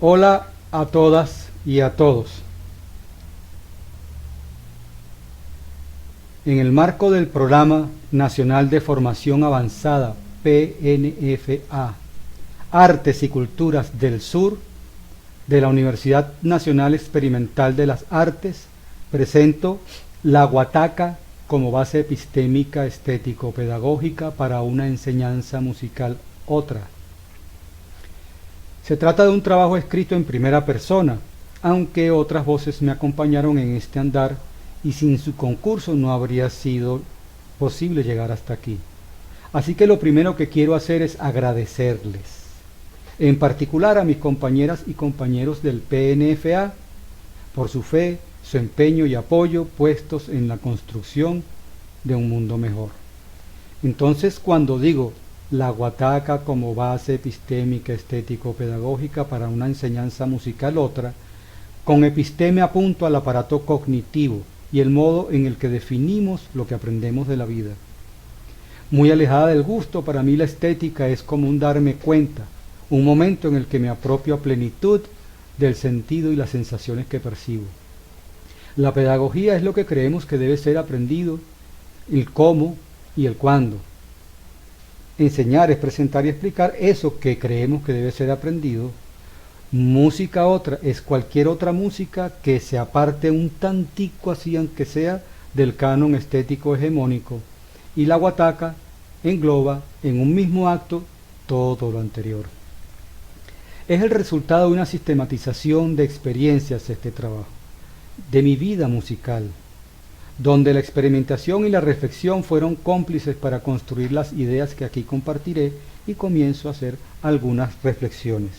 Hola a todas y a todos. En el marco del Programa Nacional de Formación Avanzada, PNFA, Artes y Culturas del Sur, de la Universidad Nacional Experimental de las Artes, presento la guataca como base epistémica estético-pedagógica para una enseñanza musical otra. Se trata de un trabajo escrito en primera persona, aunque otras voces me acompañaron en este andar y sin su concurso no habría sido posible llegar hasta aquí. Así que lo primero que quiero hacer es agradecerles, en particular a mis compañeras y compañeros del PNFA, por su fe, su empeño y apoyo puestos en la construcción de un mundo mejor. Entonces, cuando digo la guataca como base epistémica estético-pedagógica para una enseñanza musical otra, con episteme apunto al aparato cognitivo y el modo en el que definimos lo que aprendemos de la vida. Muy alejada del gusto, para mí la estética es como un darme cuenta, un momento en el que me apropio a plenitud del sentido y las sensaciones que percibo. La pedagogía es lo que creemos que debe ser aprendido, el cómo y el cuándo. Enseñar es presentar y explicar eso que creemos que debe ser aprendido. Música otra es cualquier otra música que se aparte un tantico, así aunque sea, del canon estético hegemónico, y la guataca engloba en un mismo acto todo lo anterior. Es el resultado de una sistematización de experiencias este trabajo, de mi vida musical, donde la experimentación y la reflexión fueron cómplices para construir las ideas que aquí compartiré, y comienzo a hacer algunas reflexiones.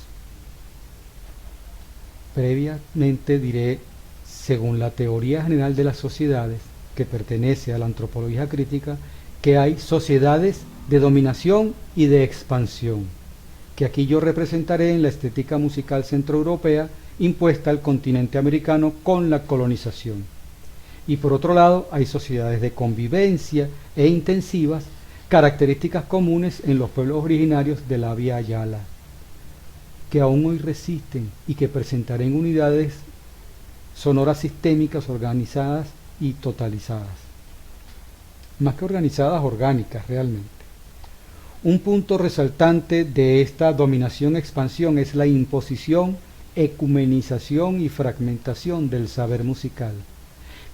Previamente diré, según la teoría general de las sociedades, que pertenece a la antropología crítica, que hay sociedades de dominación y de expansión, que aquí yo representaré en la estética musical centroeuropea impuesta al continente americano con la colonización. Y por otro lado, hay sociedades de convivencia e intensivas, características comunes en los pueblos originarios de la Via Yala, que aún hoy resisten y que presentaré en unidades sonoras sistémicas organizadas y totalizadas. Más que organizadas, orgánicas realmente. Un punto resaltante de esta dominación-expansión es la imposición, ecumenización y fragmentación del saber musical,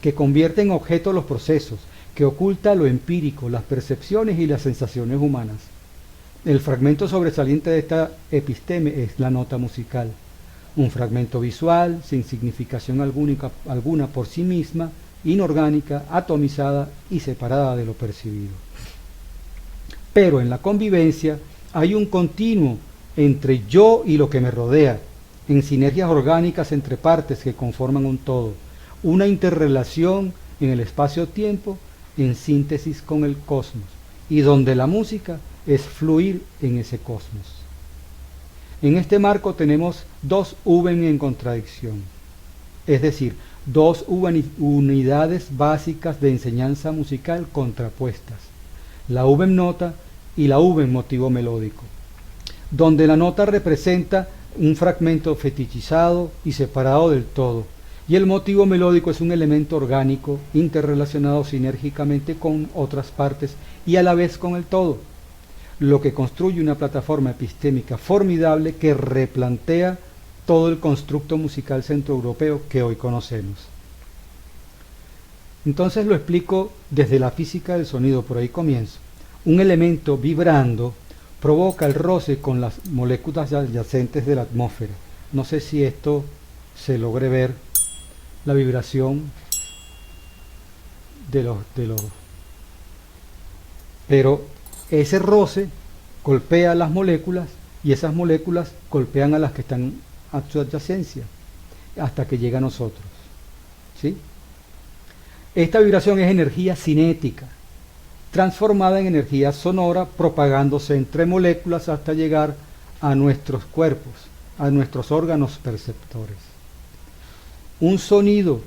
que convierte en objeto los procesos, que oculta lo empírico, las percepciones y las sensaciones humanas. El fragmento sobresaliente de esta episteme es la nota musical, un fragmento visual, sin significación alguna por sí misma, inorgánica, atomizada y separada de lo percibido. Pero en la convivencia hay un continuo entre yo y lo que me rodea, en sinergias orgánicas entre partes que conforman un todo, una interrelación en el espacio-tiempo en síntesis con el cosmos, y donde la música es fluir en ese cosmos. En este marco tenemos dos uben en contradicción, es decir, dos unidades básicas de enseñanza musical contrapuestas, la uben nota y la uben motivo melódico, donde la nota representa un fragmento fetichizado y separado del todo, y el motivo melódico es un elemento orgánico interrelacionado sinérgicamente con otras partes y a la vez con el todo, lo que construye una plataforma epistémica formidable que replantea todo el constructo musical centroeuropeo que hoy conocemos. Entonces lo explico desde la física del sonido, por ahí comienzo. Un elemento vibrando provoca el roce con las moléculas adyacentes de la atmósfera. No sé si esto se logre ver, la vibración pero ese roce golpea las moléculas y esas moléculas golpean a las que están a su adyacencia hasta que llega a nosotros, ¿sí? Esta vibración es energía cinética transformada en energía sonora, propagándose entre moléculas hasta llegar a nuestros cuerpos, a nuestros órganos perceptores. Un sonido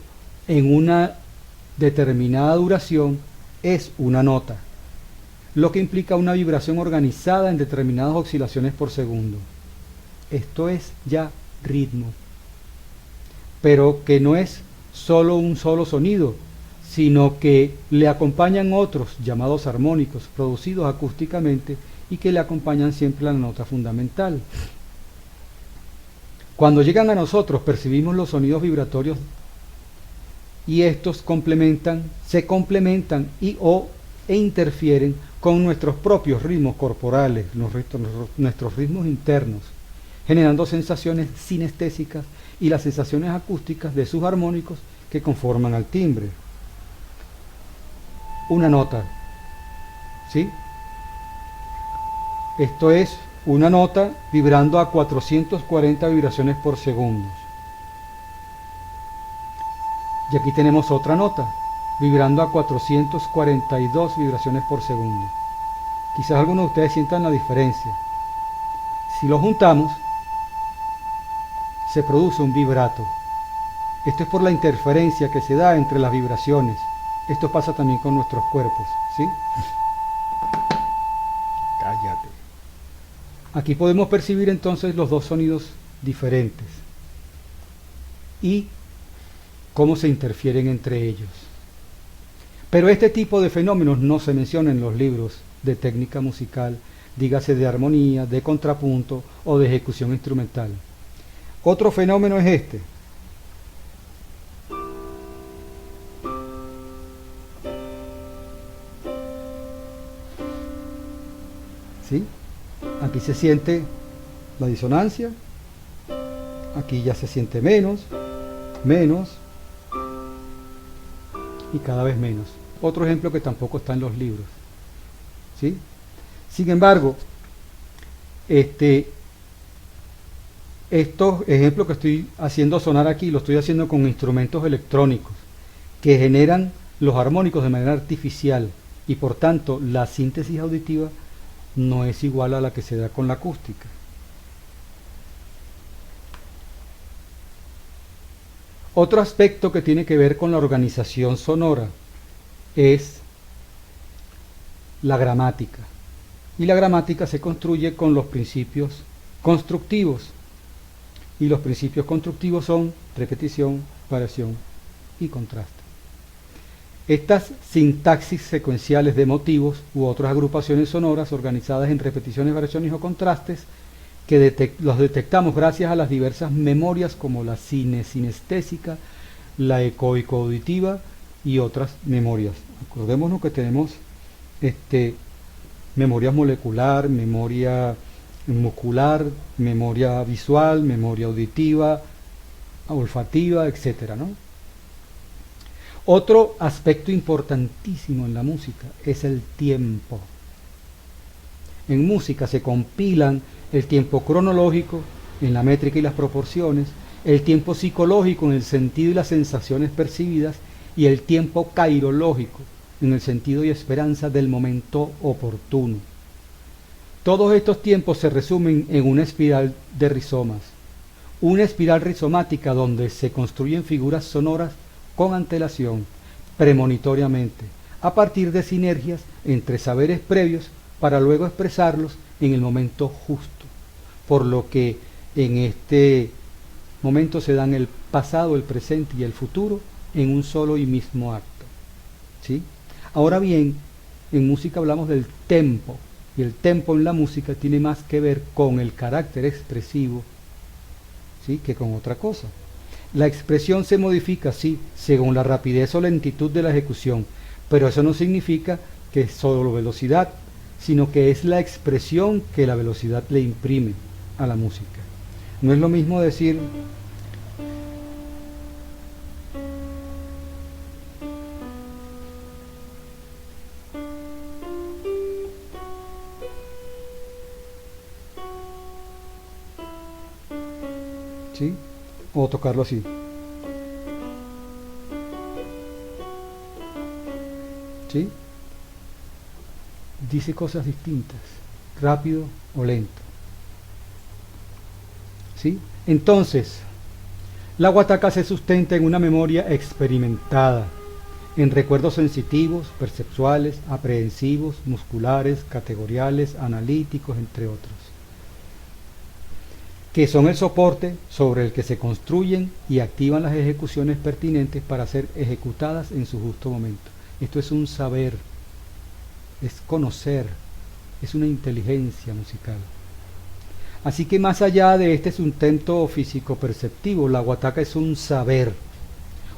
en una determinada duración es una nota, lo que implica una vibración organizada en determinadas oscilaciones por segundo. Esto es ya ritmo, pero que no es solo un solo sonido, sino que le acompañan otros llamados armónicos, producidos acústicamente y que le acompañan siempre la nota fundamental. Cuando llegan a nosotros percibimos los sonidos vibratorios y estos se complementan e interfieren con nuestros propios ritmos corporales, nuestros ritmos internos, generando sensaciones sinestésicas y las sensaciones acústicas de sus armónicos que conforman al timbre. Una nota, ¿sí? Esto es una nota vibrando a 440 vibraciones por segundo. Y aquí tenemos otra nota, vibrando a 442 vibraciones por segundo. Quizás algunos de ustedes sientan la diferencia. Si lo juntamos, se produce un vibrato. Esto es por la interferencia que se da entre las vibraciones. Esto pasa también con nuestros cuerpos, ¿sí? Cállate. Aquí podemos percibir entonces los dos sonidos diferentes y cómo se interfieren entre ellos. Pero este tipo de fenómenos no se menciona en los libros de técnica musical, dígase de armonía, de contrapunto o de ejecución instrumental. Otro fenómeno es este. ¿Sí? Aquí se siente la disonancia, aquí ya se siente menos y cada vez menos. Otro ejemplo que tampoco está en los libros, ¿sí? Sin embargo, estos ejemplos que estoy haciendo sonar aquí, lo estoy haciendo con instrumentos electrónicos que generan los armónicos de manera artificial y por tanto la síntesis auditiva no es igual a la que se da con la acústica. Otro aspecto que tiene que ver con la organización sonora es la gramática. Y la gramática se construye con los principios constructivos. Y los principios constructivos son repetición, variación y contraste. Estas sintaxis secuenciales de motivos u otras agrupaciones sonoras organizadas en repeticiones, variaciones o contrastes que los detectamos gracias a las diversas memorias como la cinestésica, la ecoauditiva y otras memorias. Acordémonos que tenemos memoria molecular, memoria muscular, memoria visual, memoria auditiva, olfativa, etcétera, ¿no? Otro aspecto importantísimo en la música es el tiempo. En música se compilan el tiempo cronológico en la métrica y las proporciones, el tiempo psicológico en el sentido y las sensaciones percibidas y el tiempo cairológico en el sentido y esperanza del momento oportuno. Todos estos tiempos se resumen en una espiral de rizomas, una espiral rizomática donde se construyen figuras sonoras con antelación, premonitoriamente, a partir de sinergias entre saberes previos para luego expresarlos en el momento justo, por lo que en este momento se dan el pasado, el presente y el futuro en un solo y mismo acto, ¿sí? Ahora bien, en música hablamos del tempo, y el tempo en la música tiene más que ver con el carácter expresivo, ¿sí?, que con otra cosa. La expresión se modifica, sí, según la rapidez o lentitud de la ejecución, pero eso no significa que es solo velocidad, sino que es la expresión que la velocidad le imprime a la música. No es lo mismo decir ¿sí?, o tocarlo así. ¿Sí? Dice cosas distintas, rápido o lento. ¿Sí? Entonces, la guataca se sustenta en una memoria experimentada, en recuerdos sensitivos, perceptuales, aprehensivos, musculares, categoriales, analíticos, entre otros. que son el soporte sobre el que se construyen y activan las ejecuciones pertinentes para ser ejecutadas en su justo momento. Esto es un saber, es conocer, es una inteligencia musical. Así que más allá de este sustento físico-perceptivo, la guataca es un saber,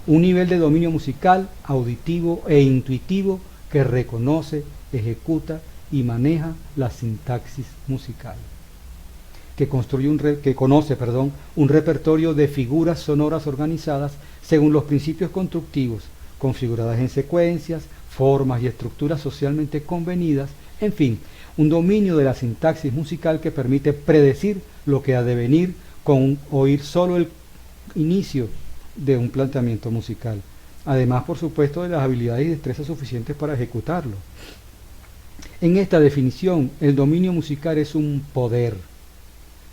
un nivel de dominio musical, auditivo e intuitivo que reconoce, ejecuta y maneja la sintaxis musical, que conoce un repertorio de figuras sonoras organizadas según los principios constructivos, configuradas en secuencias, formas y estructuras socialmente convenidas, en fin, un dominio de la sintaxis musical que permite predecir lo que ha de venir con oír solo el inicio de un planteamiento musical. Además, por supuesto, de las habilidades y destrezas suficientes para ejecutarlo. En esta definición, el dominio musical es un poder,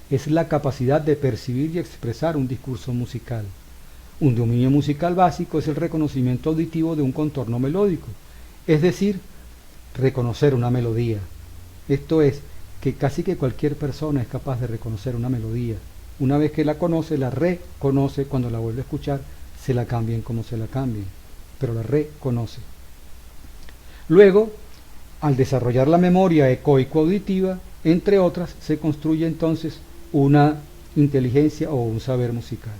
es la capacidad de percibir y expresar un discurso musical. Un dominio musical básico es el reconocimiento auditivo de un contorno melódico, es decir, reconocer una melodía. Esto es, que casi que cualquier persona es capaz de reconocer una melodía. Una vez que la conoce, la reconoce, cuando la vuelve a escuchar, se la cambien como se la cambien, pero la reconoce. Luego, al desarrollar la memoria ecoico-auditiva, entre otras, se construye entonces una inteligencia o un saber musical.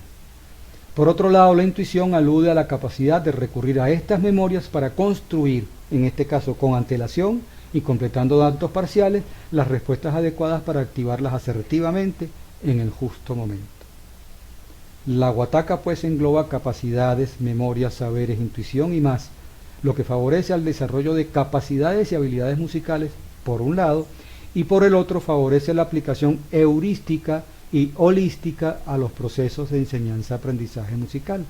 Por otro lado, la intuición alude a la capacidad de recurrir a estas memorias para construir, en este caso con antelación y completando datos parciales, las respuestas adecuadas para activarlas asertivamente en el justo momento. La guataca pues engloba capacidades, memorias, saberes, intuición y más, lo que favorece al desarrollo de capacidades y habilidades musicales, por un lado, y por el otro favorece la aplicación heurística y holística a los procesos de enseñanza-aprendizaje musical.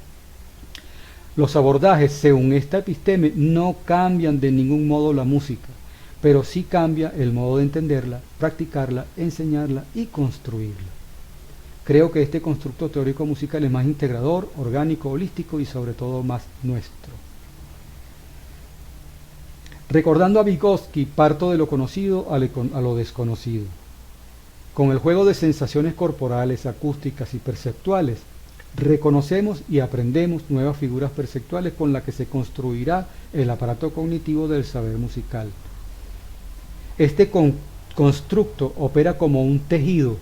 Los abordajes, según esta episteme, no cambian de ningún modo la música, pero sí cambia el modo de entenderla, practicarla, enseñarla y construirla. Creo que este constructo teórico musical es más integrador, orgánico, holístico y sobre todo más nuestro. Recordando a Vygotsky, parto de lo conocido a lo desconocido. Con el juego de sensaciones corporales, acústicas y perceptuales, reconocemos y aprendemos nuevas figuras perceptuales con las que se construirá el aparato cognitivo del saber musical. Este constructo opera como un tejido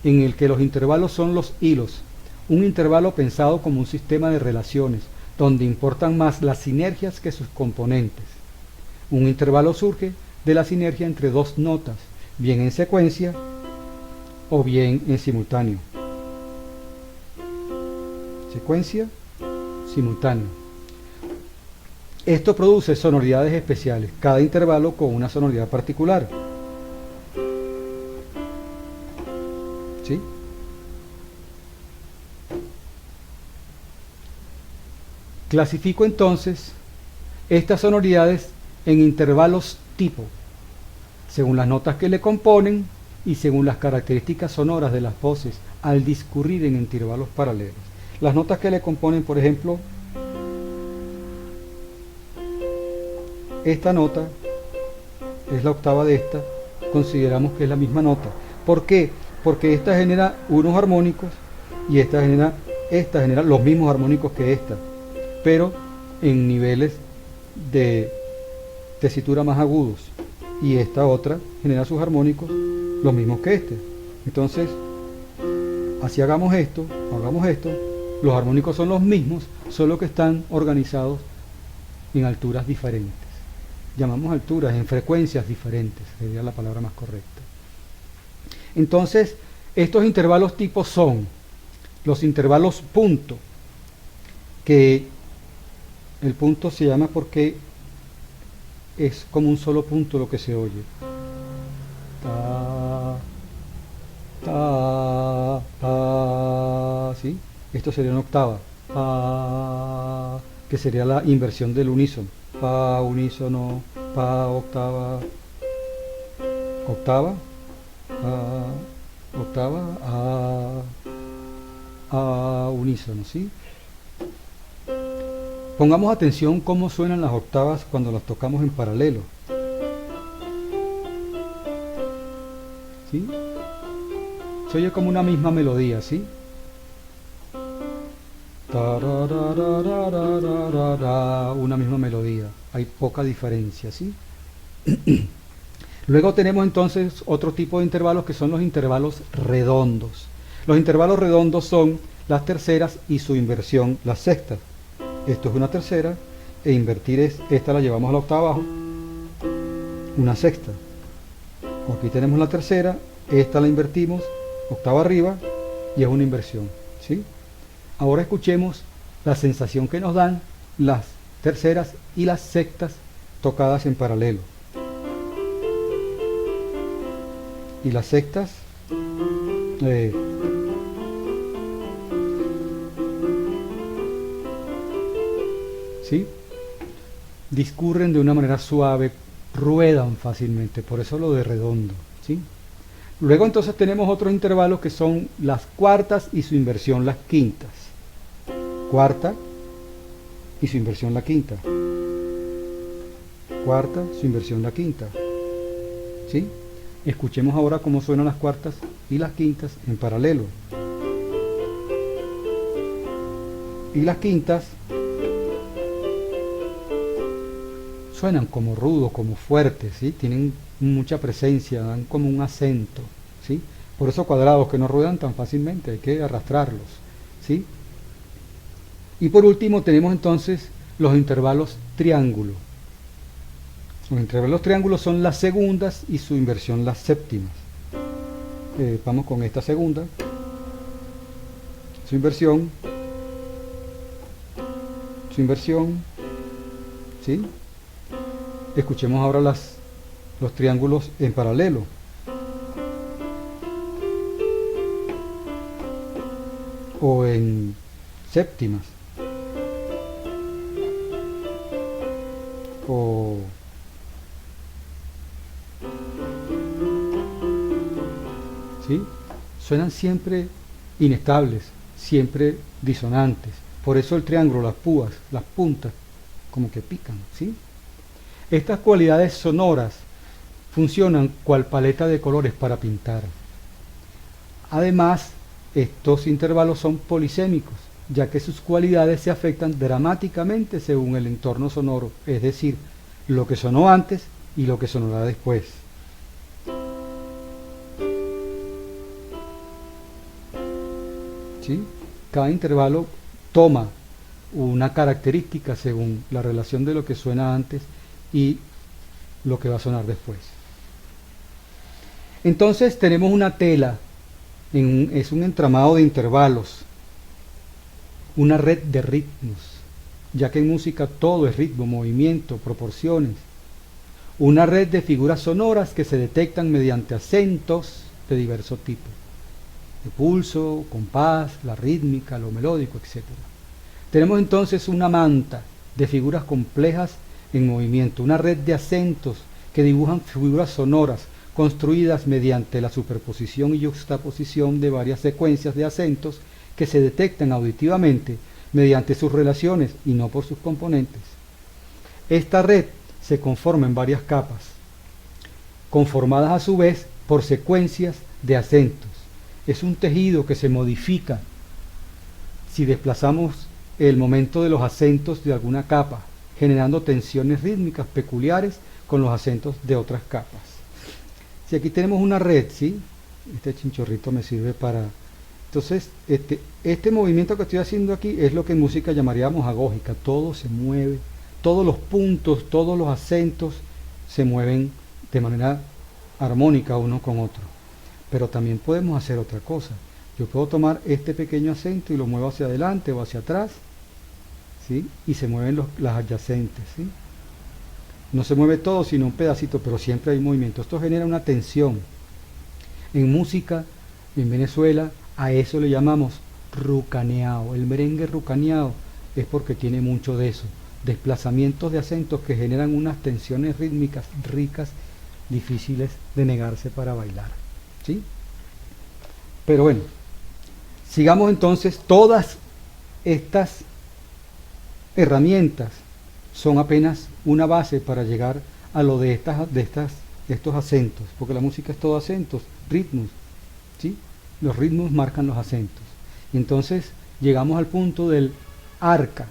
en el que los intervalos son los hilos, un intervalo pensado como un sistema de relaciones, donde importan más las sinergias que sus componentes. Un intervalo surge de la sinergia entre dos notas, bien en secuencia o bien en simultáneo. Secuencia, simultáneo. Esto produce sonoridades especiales, cada intervalo con una sonoridad particular. ¿Sí? Clasifico entonces estas sonoridades en intervalos tipo, según las notas que le componen y según las características sonoras de las voces al discurrir en intervalos paralelos. Las notas que le componen, por ejemplo, esta nota es la octava de esta, consideramos que es la misma nota. ¿Por qué? Porque esta genera unos armónicos y esta genera los mismos armónicos que esta, pero en niveles de tesitura más agudos, y esta otra genera sus armónicos los mismos que este. Entonces, así hagamos esto, los armónicos son los mismos, solo que están organizados en alturas diferentes. Llamamos alturas, en frecuencias diferentes, sería la palabra más correcta. Entonces, estos intervalos tipos son los intervalos punto, que el punto se llama porque es como un solo punto lo que se oye. Ta, ta, ta, ¿sí? Esto sería una octava. Pa, que sería la inversión del unísono. Pa, unísono, pa, octava, octava, octava, a unísono, ¿sí? Pongamos atención cómo suenan las octavas cuando las tocamos en paralelo. ¿Sí? Se oye como una misma melodía, ¿sí? Tararararararara, una misma melodía, hay poca diferencia, ¿sí? Luego tenemos entonces otro tipo de intervalos que son los intervalos redondos. Los intervalos redondos son las terceras y su inversión, las sextas. Esto es una tercera e invertir esta la llevamos a la octava abajo, una sexta. Aquí tenemos la tercera, esta la invertimos, octava arriba y es una inversión, ¿sí? Ahora escuchemos la sensación que nos dan las terceras y las sextas tocadas en paralelo. Y las sextas ¿sí? Discurren de una manera suave, ruedan fácilmente, por eso lo de redondo, ¿sí? Luego entonces tenemos otros intervalos que son las cuartas y su inversión las quintas. Cuarta y su inversión la quinta. Cuarta, su inversión la quinta. ¿Sí? Escuchemos ahora cómo suenan las cuartas y las quintas en paralelo. Y las quintas suenan como rudos, como fuertes, ¿sí? Tienen mucha presencia, dan como un acento, ¿sí? Por eso cuadrados que no ruedan tan fácilmente, hay que arrastrarlos, ¿sí? Y por último tenemos entonces los intervalos triángulo. Los intervalos triángulos son las segundas y su inversión las séptimas. Vamos con esta segunda, su inversión, ¿sí? Escuchemos ahora los triángulos en paralelo. O en séptimas. ¿Sí? Suenan siempre inestables, siempre disonantes. Por eso el triángulo, las púas, las puntas, como que pican, ¿sí? Estas cualidades sonoras funcionan cual paleta de colores para pintar. Además, estos intervalos son polisémicos, ya que sus cualidades se afectan dramáticamente según el entorno sonoro, es decir, lo que sonó antes y lo que sonará después. ¿Sí? Cada intervalo toma una característica según la relación de lo que suena antes y lo que va a sonar después. Entonces tenemos una tela, es un entramado de intervalos, una red de ritmos, ya que en música todo es ritmo, movimiento, proporciones. Una red de figuras sonoras que se detectan mediante acentos de diverso tipo, de pulso, compás, la rítmica, lo melódico, etc. Tenemos entonces una manta de figuras complejas en movimiento, una red de acentos que dibujan figuras sonoras construidas mediante la superposición y yuxtaposición de varias secuencias de acentos que se detectan auditivamente mediante sus relaciones y no por sus componentes. Esta red se conforma en varias capas, conformadas a su vez por secuencias de acentos. Es un tejido que se modifica si desplazamos el momento de los acentos de alguna capa, generando tensiones rítmicas peculiares con los acentos de otras capas. Si aquí tenemos una red, ¿sí? Este chinchorrito me sirve para... Entonces, este movimiento que estoy haciendo aquí es lo que en música llamaríamos agógica. Todo se mueve, todos los puntos, todos los acentos se mueven de manera armónica uno con otro. Pero también podemos hacer otra cosa. Yo puedo tomar este pequeño acento y lo muevo hacia adelante o hacia atrás, ¿sí? Y se mueven las adyacentes, ¿sí? No se mueve todo, sino un pedacito, pero siempre hay movimiento. Esto genera una tensión. En música, en Venezuela, a eso le llamamos rucaneado. El merengue rucaneado es porque tiene mucho de eso. Desplazamientos de acentos que generan unas tensiones rítmicas ricas, difíciles de negarse para bailar, ¿sí? Pero bueno, sigamos entonces. Todas estas herramientas son apenas una base para llegar a lo de estos acentos, porque la música es todo acentos, ritmos, ¿sí? los ritmos marcan los acentos. Entonces llegamos al punto del arca,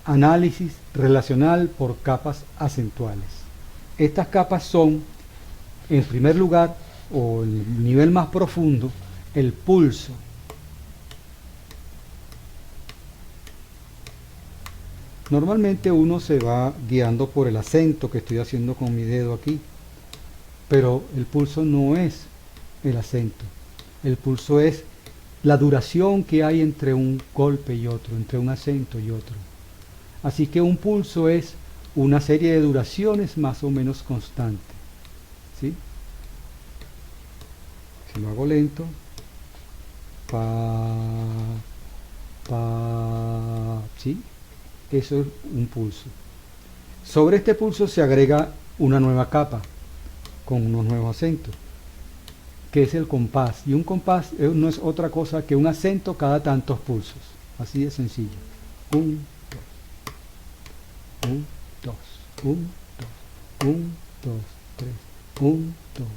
análisis relacional por capas acentuales. Estas capas son, en primer lugar, o el nivel más profundo, el pulso. Normalmente uno se va guiando por el acento que estoy haciendo con mi dedo aquí, pero el pulso no es el acento. El pulso es la duración que hay entre un golpe y otro, entre un acento y otro. Así que un pulso es una serie de duraciones más o menos constantes. ¿Sí? Si lo hago lento, ¿sí? Eso es un pulso. Sobre este pulso se agrega una nueva capa con unos nuevos acentos, que es el compás. Y un compás no es otra cosa que un acento cada tantos pulsos. Así de sencillo. 1, 2, 1, 2, 1, 2, 1, 2, 3, 1, 2,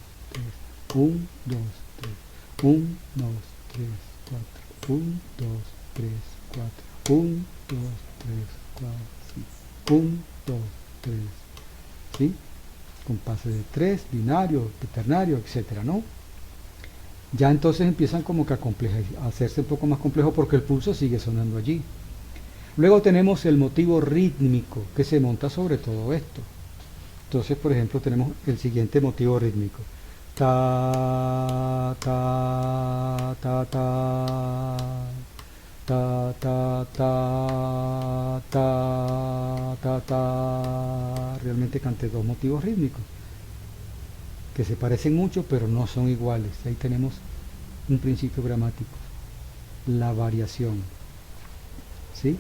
3, 1, 2, 3, 1, 2, 3, 4, 1, 2, 3, 4, 1, 2, 3, 4, 1, 2, 3, ¿sí? Compases de 3, binario, ternario, etcétera, ¿no? Ya entonces empiezan como que a hacerse un poco más complejo porque el pulso sigue sonando allí. Luego tenemos el motivo rítmico que se monta sobre todo esto. Entonces, por ejemplo, tenemos el siguiente motivo rítmico. Ta, ta, ta, ta, ta, ta, ta, ta, ta, ta. Realmente canté dos motivos rítmicos que se parecen mucho pero no son iguales. Ahí tenemos un principio gramático, la variación. ¿Sí?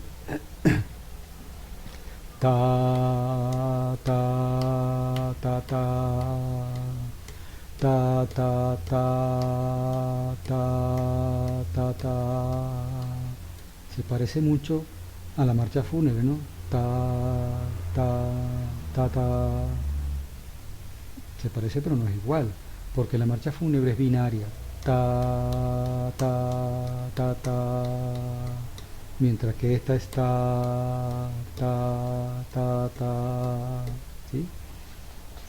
Ta, ta, ta, ta, ta, ta, ta, ta, ta, ta. Se parece mucho a la marcha fúnebre, ¿no? Ta, ta, ta, ta. Se parece pero no es igual, porque la marcha fúnebre es binaria. Ta, ta, ta, ta. Mientras que esta está ta, ta, ta, ¿sí?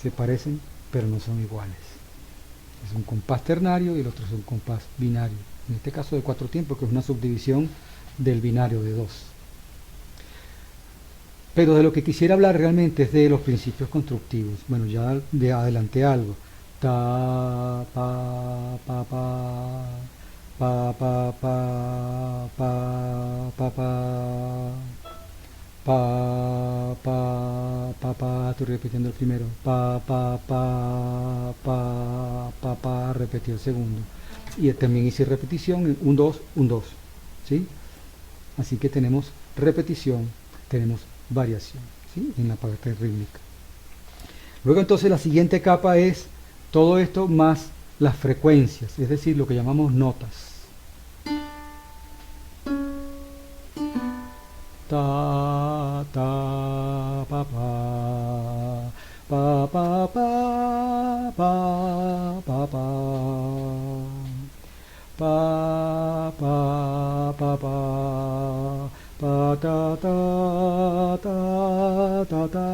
Se parecen, pero no son iguales. Es un compás ternario y el otro es un compás binario. En este caso de 4 tiempos, que es una subdivisión del binario de 2. Pero de lo que quisiera hablar realmente es de los principios constructivos. Bueno, ya adelanté algo. Ta, pa, pa, pa. Pa, pa, pa, pa, pa, pa, pa, pa, pa, pa, estoy repitiendo el primero, pa, pa, pa, pa, pa, pa, repetí el segundo, y también hice repetición, un 2, un 2, ¿sí? Así que tenemos repetición, tenemos variación, ¿sí? En la parte rítmica. Luego entonces la siguiente capa es todo esto más las frecuencias, es decir, lo que llamamos notas. Ta, ta, pa, pa, pa, pa, pa, pa, pa, pa, pa, pa, pa, pa, ta, ta, ta, ta, ta.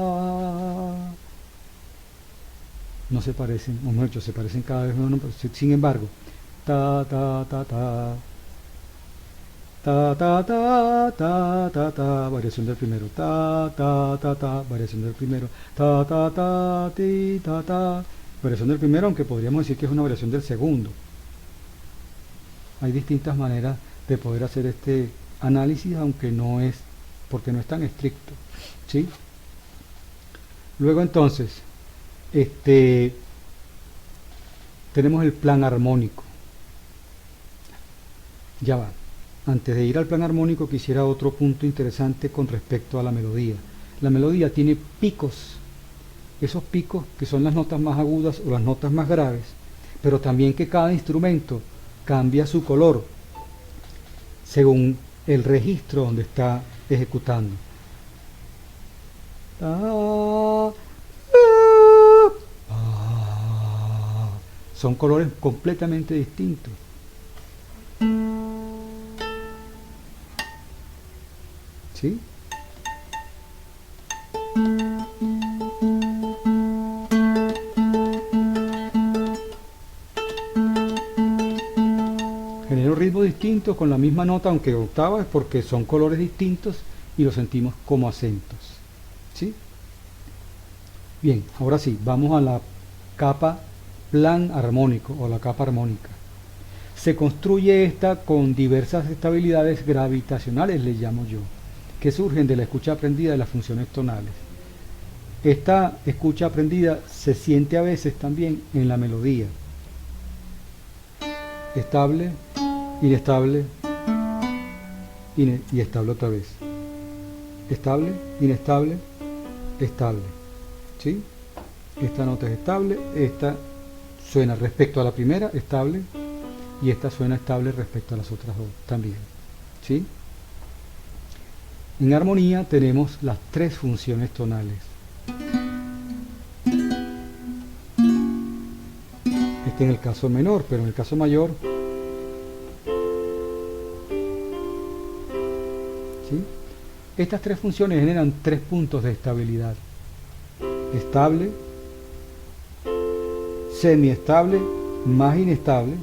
No se parecen, o mejor dicho, se parecen cada vez menos, sin embargo, ta, ta, ta, ta. Ta, ta, ta, ta, ta, ta, variación del primero, ta, ta, ta, ta, variación del primero, ta, ta, ta, ti, ta, ta, variación del primero, aunque podríamos decir que es una variación del segundo. Hay distintas maneras de poder hacer este análisis, aunque no es, porque no es tan estricto, ¿sí? Luego entonces, tenemos el plan armónico. Ya va. Antes de ir al plan armónico quisiera otro punto interesante con respecto a la melodía. La melodía tiene picos, esos picos que son las notas más agudas o las notas más graves, pero también que cada instrumento cambia su color según el registro donde está ejecutando. Son colores completamente distintos. ¿sí? Genera un ritmo distinto con la misma nota, aunque octava, es porque son colores distintos y los sentimos como acentos, ¿sí? Bien, ahora sí, vamos a la capa plan armónico o la capa armónica. Se construye esta con diversas estabilidades gravitacionales, les llamo yo, que surgen de la escucha aprendida de las funciones tonales. Esta escucha aprendida se siente a veces también en la melodía. Estable, inestable, y estable otra vez. Estable, inestable, estable, ¿sí? Esta nota es estable, esta suena respecto a la primera, estable, y esta suena estable respecto a las otras dos también, ¿sí? En armonía tenemos las tres funciones tonales. Este en el caso menor, pero en el caso mayor, ¿sí? Estas tres funciones generan tres puntos de estabilidad: estable, semiestable, más inestable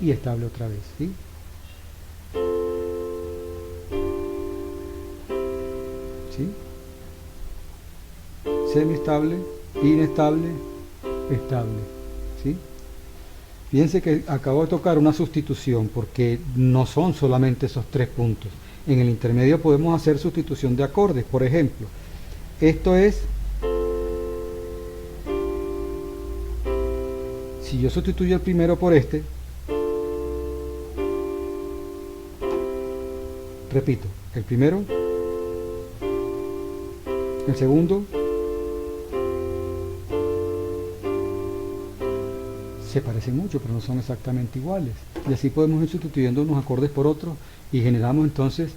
y estable otra vez, ¿sí? ¿Sí? Semiestable, inestable, estable, ¿sí? Fíjense que acabo de tocar una sustitución porque no son solamente esos tres puntos. En el intermedio podemos hacer sustitución de acordes. Por ejemplo, esto es, si yo sustituyo el primero por este, repito, el primero, el segundo, se parecen mucho, pero no son exactamente iguales. Y así podemos ir sustituyendo unos acordes por otros y generamos entonces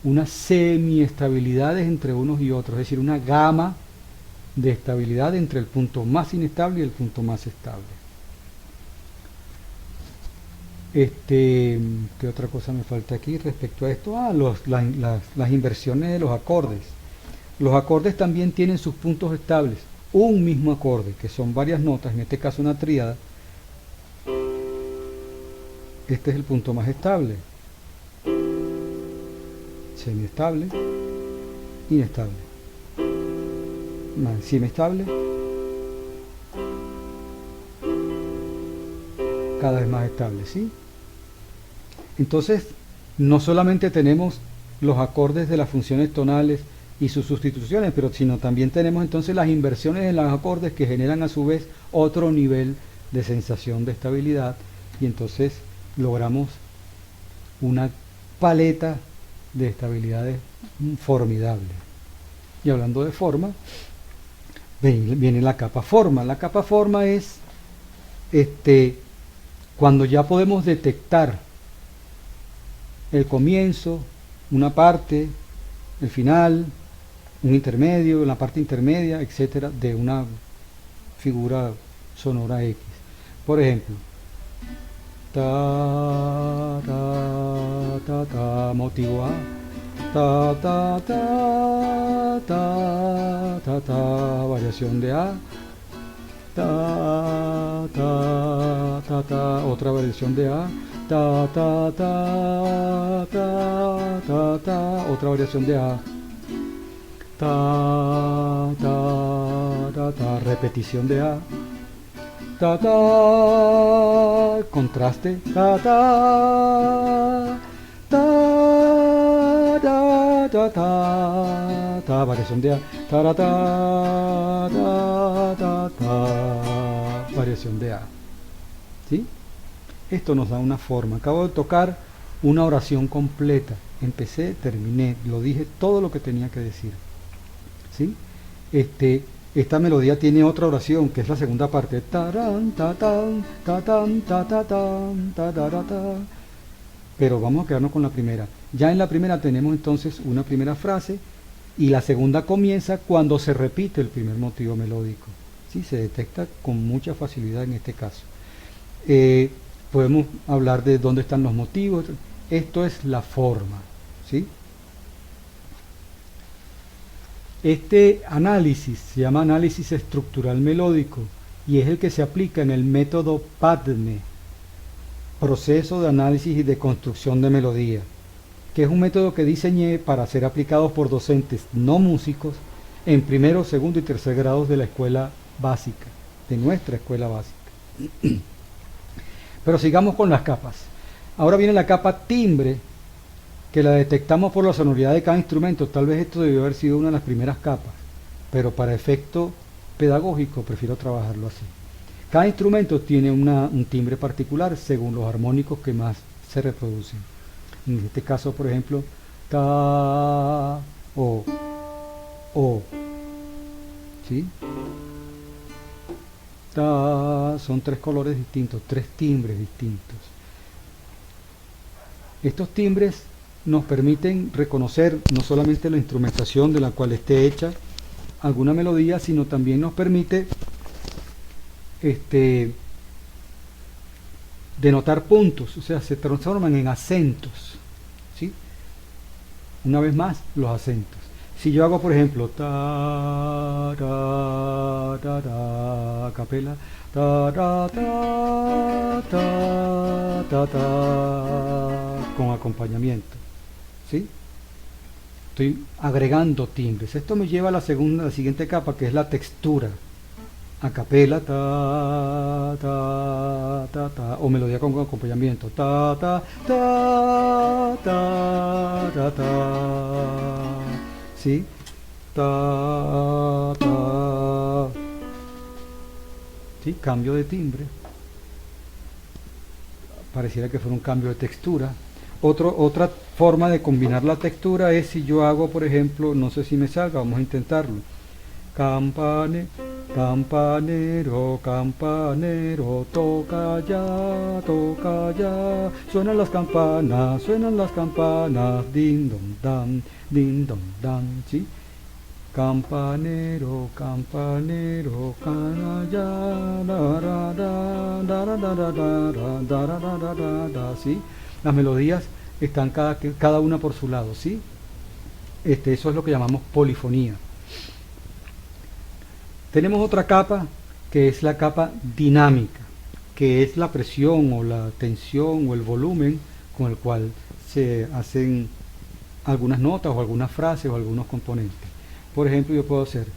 unas semiestabilidades entre unos y otros, es decir, una gama de estabilidad entre el punto más inestable y el punto más estable. ¿Qué otra cosa me falta aquí respecto a esto? Las inversiones de los acordes. Los acordes también tienen sus puntos estables. Un mismo acorde, que son varias notas, en este caso una tríada. Este es el punto más estable. Semiestable, inestable. Semiestable. Cada vez más estable, ¿sí? Entonces, no solamente tenemos los acordes de las funciones tonales y sus sustituciones, sino también tenemos entonces las inversiones en los acordes que generan a su vez otro nivel de sensación de estabilidad, y entonces logramos una paleta de estabilidades formidable. Y hablando de forma, viene la capa forma. La capa forma es cuando ya podemos detectar el comienzo, una parte, el final, un intermedio, la parte intermedia, etcétera, de una figura sonora X. Por ejemplo, ta ta ta ta, motivo A, ta ta ta ta ta ta, variación de A, ta ta ta ta, otra variación de A, ta ta ta ta ta ta, otra variación de A, ta ta ta ta, repetición de A, ta ta, contraste, ta ta ta ta ta ta ta, variación de A, ta ta ta ta ta, variación de A, ¿sí? Esto nos da una forma. Acabo de tocar una oración completa. Empecé, terminé, lo dije todo lo que tenía que decir, ¿sí? Esta melodía tiene otra oración, que es la segunda parte. Tarán, ta, tan, ta, tan, ta, ta, tan, ta, ta, ta, ta. Pero vamos a quedarnos con la primera. Ya en la primera tenemos entonces una primera frase, y la segunda comienza cuando se repite el primer motivo melódico, ¿sí? Se detecta con mucha facilidad en este caso. Podemos hablar de dónde están los motivos. Esto es la forma, ¿sí? Este análisis se llama análisis estructural melódico y es el que se aplica en el método PADME, proceso de análisis y de construcción de melodía, que es un método que diseñé para ser aplicado por docentes no músicos en primero, segundo y tercer grados de la escuela básica, de nuestra escuela básica. Pero sigamos con las capas. Ahora viene la capa timbre, que la detectamos por la sonoridad de cada instrumento. Tal vez esto debió haber sido una de las primeras capas, pero para efecto pedagógico prefiero trabajarlo así. Cada instrumento tiene un timbre particular según los armónicos que más se reproducen. En este caso, por ejemplo, ta, o, ¿sí? Ta, son tres colores distintos, tres timbres distintos. Estos timbres nos permiten reconocer no solamente la instrumentación de la cual esté hecha alguna melodía, sino también nos permite denotar puntos, o sea, se transforman en acentos, ¿sí? Una vez más, los acentos. Si yo hago, por ejemplo, ta, ta, ta, ta, capela, ta, ta, ta, ta, ta, ta, con acompañamiento, ¿sí? Estoy agregando timbres. Esto me lleva a la siguiente capa, que es la textura. A capela, ta, ta, ta, ta, o melodía con acompañamiento, ta, ta, ta, ta, ta, ta, ¿sí? Ta, ta, ¿sí? Cambio de timbre. Pareciera que fuera un cambio de textura. Otra forma de combinar la textura es si yo hago, por ejemplo, no sé si me salga, vamos a intentarlo. Campane, campanero, campanero, toca ya, suenan las campanas, din dom dan, ¿sí? Campanero, campanero, cana ya, ¿sí? Las melodías están cada una por su lado, ¿sí? Eso es lo que llamamos polifonía. Tenemos otra capa que es la capa dinámica, que es la presión o la tensión o el volumen con el cual se hacen algunas notas o algunas frases o algunos componentes. Por ejemplo, yo puedo hacer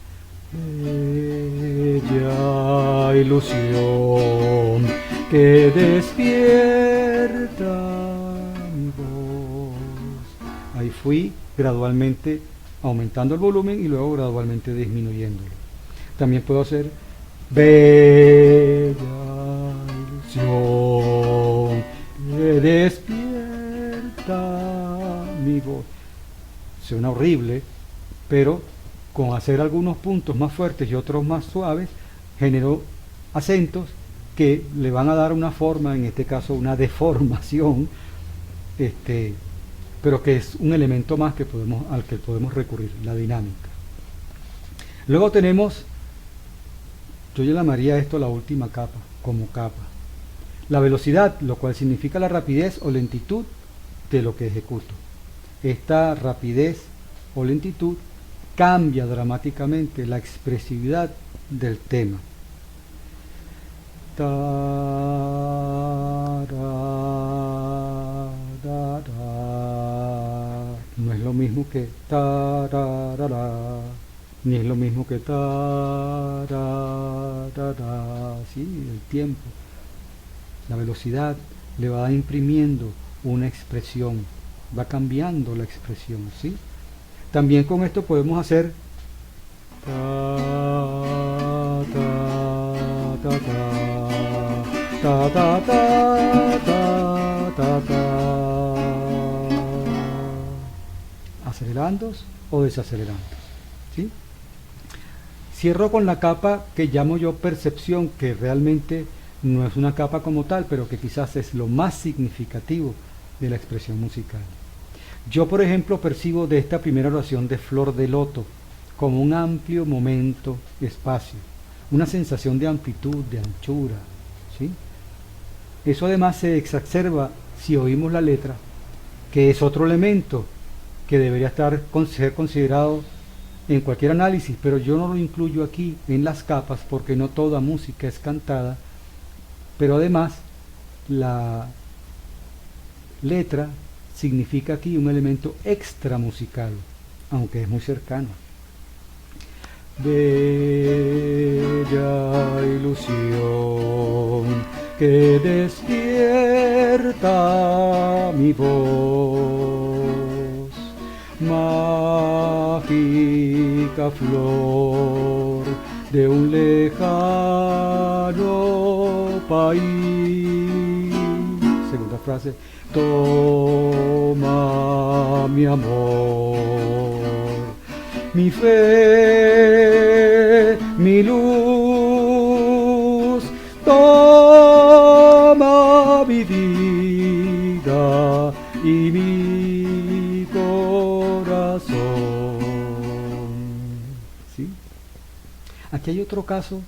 bella ilusión que despierta mi voz. Ahí fui gradualmente aumentando el volumen y luego gradualmente disminuyéndolo. También puedo hacer bella ilusión que despierta mi voz. Suena horrible, pero con hacer algunos puntos más fuertes y otros más suaves, genero acentos que le van a dar una forma, en este caso una deformación, pero que es un elemento más al que podemos recurrir, la dinámica. Luego tenemos, yo llamaría esto la última capa, como capa. La velocidad, lo cual significa la rapidez o lentitud de lo que ejecuto. Esta rapidez o lentitud cambia dramáticamente la expresividad del tema. No es lo mismo que ni es lo mismo que sí, el tiempo. La velocidad le va imprimiendo una expresión, va cambiando la expresión, ¿sí? También con esto podemos hacer acelerando o desacelerando, ¿sí? Cierro con la capa que llamo yo percepción, que realmente no es una capa como tal, pero que quizás es lo más significativo de la expresión musical. Yo, por ejemplo, percibo de esta primera oración de Flor de Loto como un amplio momento, espacio, una sensación de amplitud, de anchura, ¿sí? Eso además se exacerba si oímos la letra, que es otro elemento que debería ser considerado en cualquier análisis, pero yo no lo incluyo aquí en las capas porque no toda música es cantada, pero además la letra significa aquí un elemento extra musical, aunque es muy cercano. Bella ilusión que despierta mi voz, mágica flor de un lejano país. Segunda frase, toma mi amor, mi fe, mi luz, toma mi vida y mi corazón. ¿Sí? Aquí hay otro caso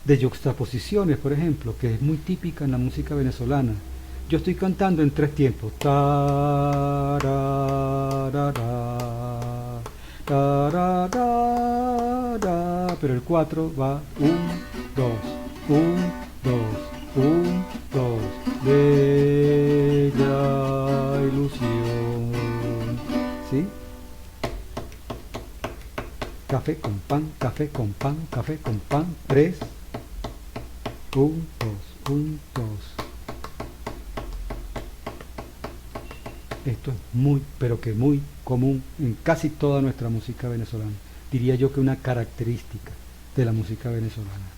de yuxtaposiciones, por ejemplo, que es muy típica en la música venezolana. Yo estoy cantando en 3 tiempos. Pero el 4 va 1, 2, 1, 2, 1, 2. Bella ilusión. ¿Sí? Café con pan, café con pan, café con pan. 3, 1, 2, 1, 2. Esto es muy, pero que muy común en casi toda nuestra música venezolana. Diría yo que una característica de la música venezolana.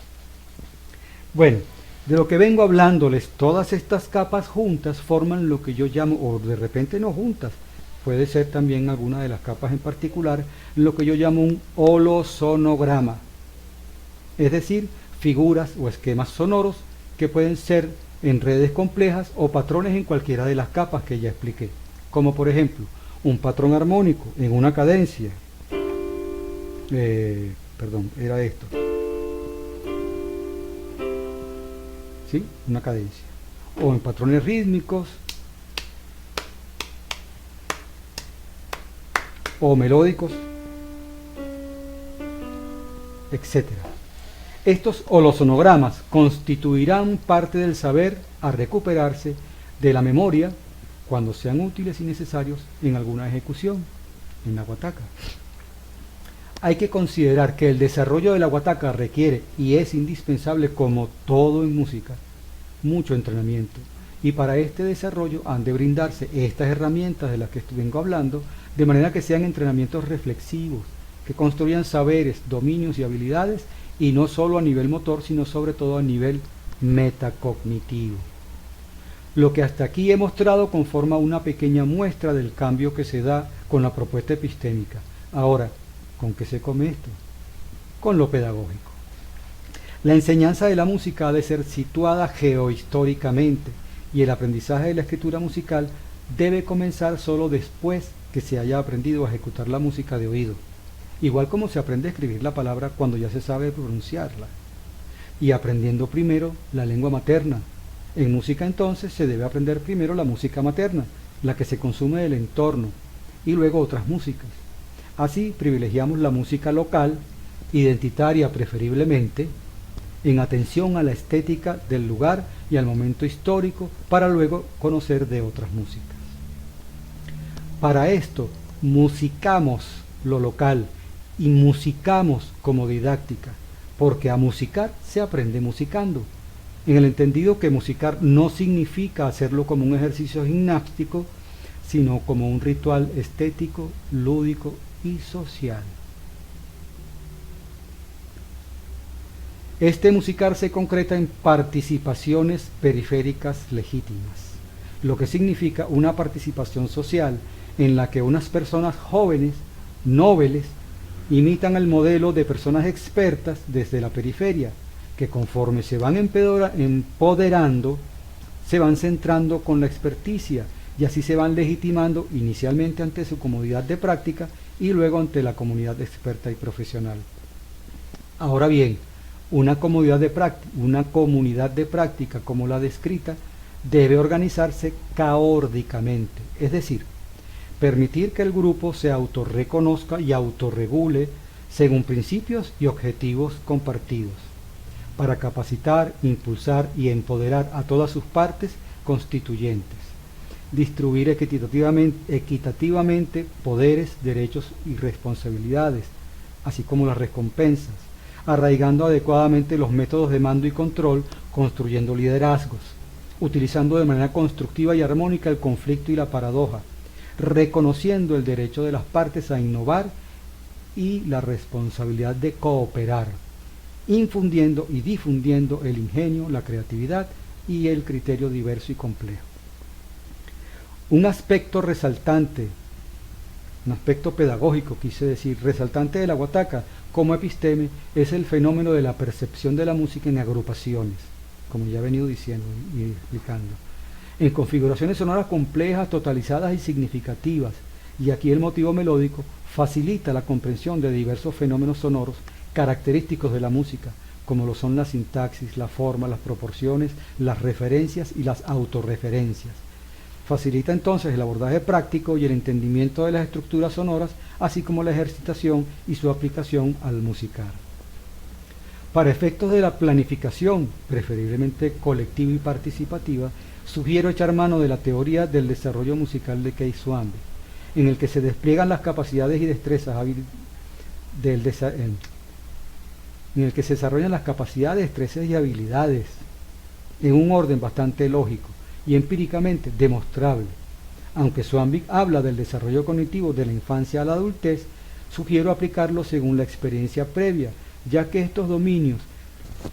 Bueno, de lo que vengo hablándoles, todas estas capas juntas forman lo que yo llamo, o de repente no juntas, puede ser también alguna de las capas en particular, lo que yo llamo un holosonograma. Es decir, figuras o esquemas sonoros que pueden ser en redes complejas o patrones en cualquiera de las capas que ya expliqué. Como por ejemplo, un patrón armónico en una cadencia. Era esto. ¿Sí? Una cadencia. O en patrones rítmicos. O melódicos. Etcétera. Estos holosonogramas constituirán parte del saber a recuperarse de la memoria cuando sean útiles y necesarios en alguna ejecución, en la guataca. Hay que considerar que el desarrollo de la guataca requiere, y es indispensable como todo en música, mucho entrenamiento, y para este desarrollo han de brindarse estas herramientas de las que vengo hablando, de manera que sean entrenamientos reflexivos, que construyan saberes, dominios y habilidades, y no solo a nivel motor, sino sobre todo a nivel metacognitivo. Lo que hasta aquí he mostrado conforma una pequeña muestra del cambio que se da con la propuesta epistémica. Ahora, ¿con qué se come esto? Con lo pedagógico. La enseñanza de la música ha de ser situada geohistóricamente y el aprendizaje de la escritura musical debe comenzar solo después que se haya aprendido a ejecutar la música de oído, igual como se aprende a escribir la palabra cuando ya se sabe pronunciarla, y aprendiendo primero la lengua materna. En música entonces se debe aprender primero la música materna, la que se consume del entorno, y luego otras músicas. Así privilegiamos la música local, identitaria preferiblemente, en atención a la estética del lugar y al momento histórico, para luego conocer de otras músicas. Para esto, musicamos lo local y musicamos como didáctica, porque a musicar se aprende musicando, en el entendido que musicar no significa hacerlo como un ejercicio gimnástico, sino como un ritual estético, lúdico y social. Este musicar se concreta en participaciones periféricas legítimas, lo que significa una participación social en la que unas personas jóvenes, nobles, imitan el modelo de personas expertas desde la periferia, que conforme se van empoderando, se van centrando con la experticia y así se van legitimando inicialmente ante su comodidad de práctica y luego ante la comunidad experta y profesional. Ahora bien, una comunidad de práctica como la descrita debe organizarse caórdicamente, es decir, permitir que el grupo se autorreconozca y autorregule según principios y objetivos compartidos, para capacitar, impulsar y empoderar a todas sus partes constituyentes, distribuir equitativamente poderes, derechos y responsabilidades, así como las recompensas, arraigando adecuadamente los métodos de mando y control, construyendo liderazgos, utilizando de manera constructiva y armónica el conflicto y la paradoja, reconociendo el derecho de las partes a innovar y la responsabilidad de cooperar, infundiendo y difundiendo el ingenio, la creatividad y el criterio diverso y complejo. Un aspecto resaltante, un aspecto pedagógico, quise decir, resaltante de la guataca como episteme es el fenómeno de la percepción de la música en agrupaciones, como ya he venido diciendo y explicando, en configuraciones sonoras complejas, totalizadas y significativas, y aquí el motivo melódico facilita la comprensión de diversos fenómenos sonoros característicos de la música, como lo son la sintaxis, la forma, las proporciones, las referencias y las autorreferencias. Facilita entonces el abordaje práctico y el entendimiento de las estructuras sonoras, así como la ejercitación y su aplicación al musicar. Para efectos de la planificación, preferiblemente colectiva y participativa, sugiero echar mano de la teoría del desarrollo musical de Keith Swanby, en el que se despliegan las capacidades y destrezas en el que se desarrollan las capacidades, destrezas y habilidades en un orden bastante lógico y empíricamente demostrable. Aunque Swanby habla del desarrollo cognitivo de la infancia a la adultez, sugiero aplicarlo según la experiencia previa, ya que estos dominios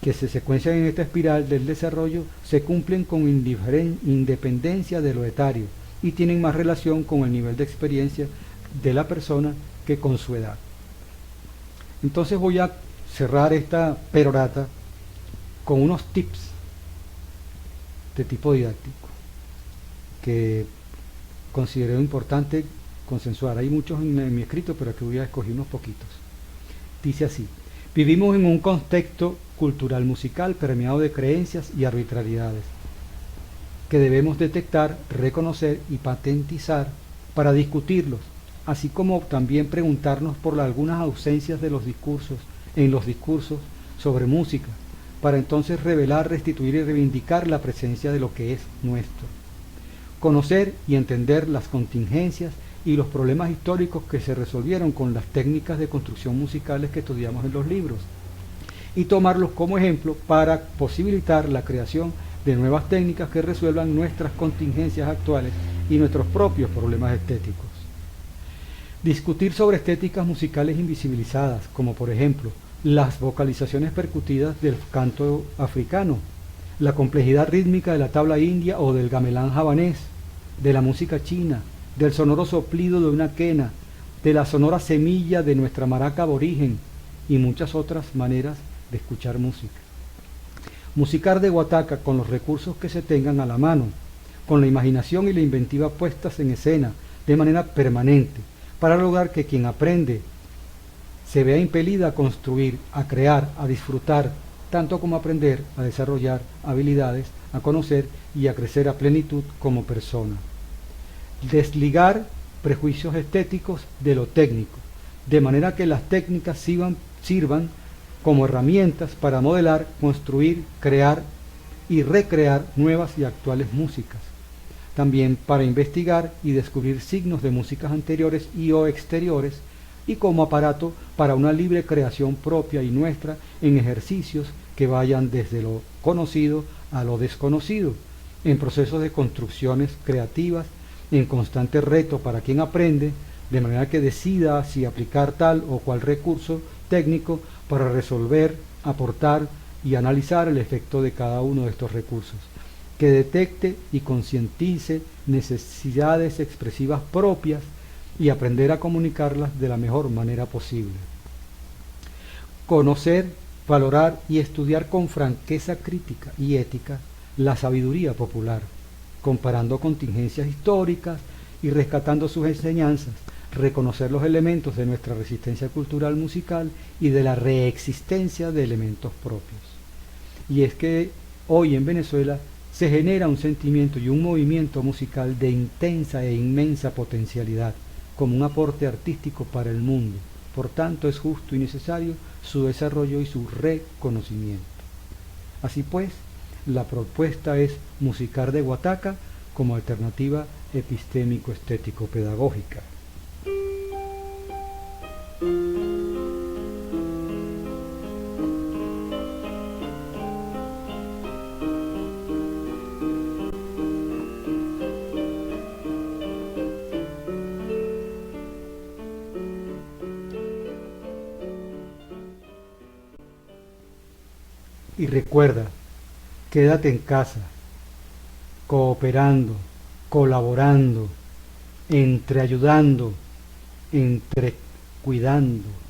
que se secuencian en esta espiral del desarrollo se cumplen con independencia de lo etario y tienen más relación con el nivel de experiencia de la persona que con su edad. Entonces voy a cerrar esta perorata con unos tips de tipo didáctico que considero importante consensuar. Hay muchos en mi escrito, pero aquí voy a escoger unos poquitos. Dice así: vivimos en un contexto cultural musical permeado de creencias y arbitrariedades que debemos detectar, reconocer y patentizar para discutirlos, así como también preguntarnos por algunas ausencias de los discursos sobre música, para entonces revelar, restituir y reivindicar la presencia de lo que es nuestro. Conocer y entender las contingencias y los problemas históricos que se resolvieron con las técnicas de construcción musicales que estudiamos en los libros, y tomarlos como ejemplo para posibilitar la creación de nuevas técnicas que resuelvan nuestras contingencias actuales y nuestros propios problemas estéticos. Discutir sobre estéticas musicales invisibilizadas, como por ejemplo las vocalizaciones percutidas del canto africano, la complejidad rítmica de la tabla india o del gamelán javanés, de la música china, del sonoro soplido de una quena, de la sonora semilla de nuestra maraca aborigen y muchas otras maneras de escuchar música. Musicar de guataca con los recursos que se tengan a la mano, con la imaginación y la inventiva puestas en escena de manera permanente, para lograr que quien aprende se vea impelida a construir, a crear, a disfrutar, tanto como aprender a desarrollar habilidades, a conocer y a crecer a plenitud como persona. Desligar prejuicios estéticos de lo técnico, de manera que las técnicas sirvan como herramientas para modelar, construir, crear y recrear nuevas y actuales músicas. También para investigar y descubrir signos de músicas anteriores y o exteriores, y como aparato para una libre creación propia y nuestra en ejercicios que vayan desde lo conocido a lo desconocido, en procesos de construcciones creativas, en constante reto para quien aprende, de manera que decida si aplicar tal o cual recurso técnico para resolver, aportar y analizar el efecto de cada uno de estos recursos, que detecte y concientice necesidades expresivas propias y aprender a comunicarlas de la mejor manera posible. Conocer, valorar y estudiar con franqueza crítica y ética la sabiduría popular, comparando contingencias históricas y rescatando sus enseñanzas, reconocer los elementos de nuestra resistencia cultural musical y de la reexistencia de elementos propios. Y es que hoy en Venezuela se genera un sentimiento y un movimiento musical de intensa e inmensa potencialidad, como un aporte artístico para el mundo. Por tanto, es justo y necesario su desarrollo y su reconocimiento. Así pues, la propuesta es musicar de Guataca como alternativa epistémico-estético-pedagógica. Y recuerda, quédate en casa, cooperando, colaborando, entre ayudando, entre cuidando.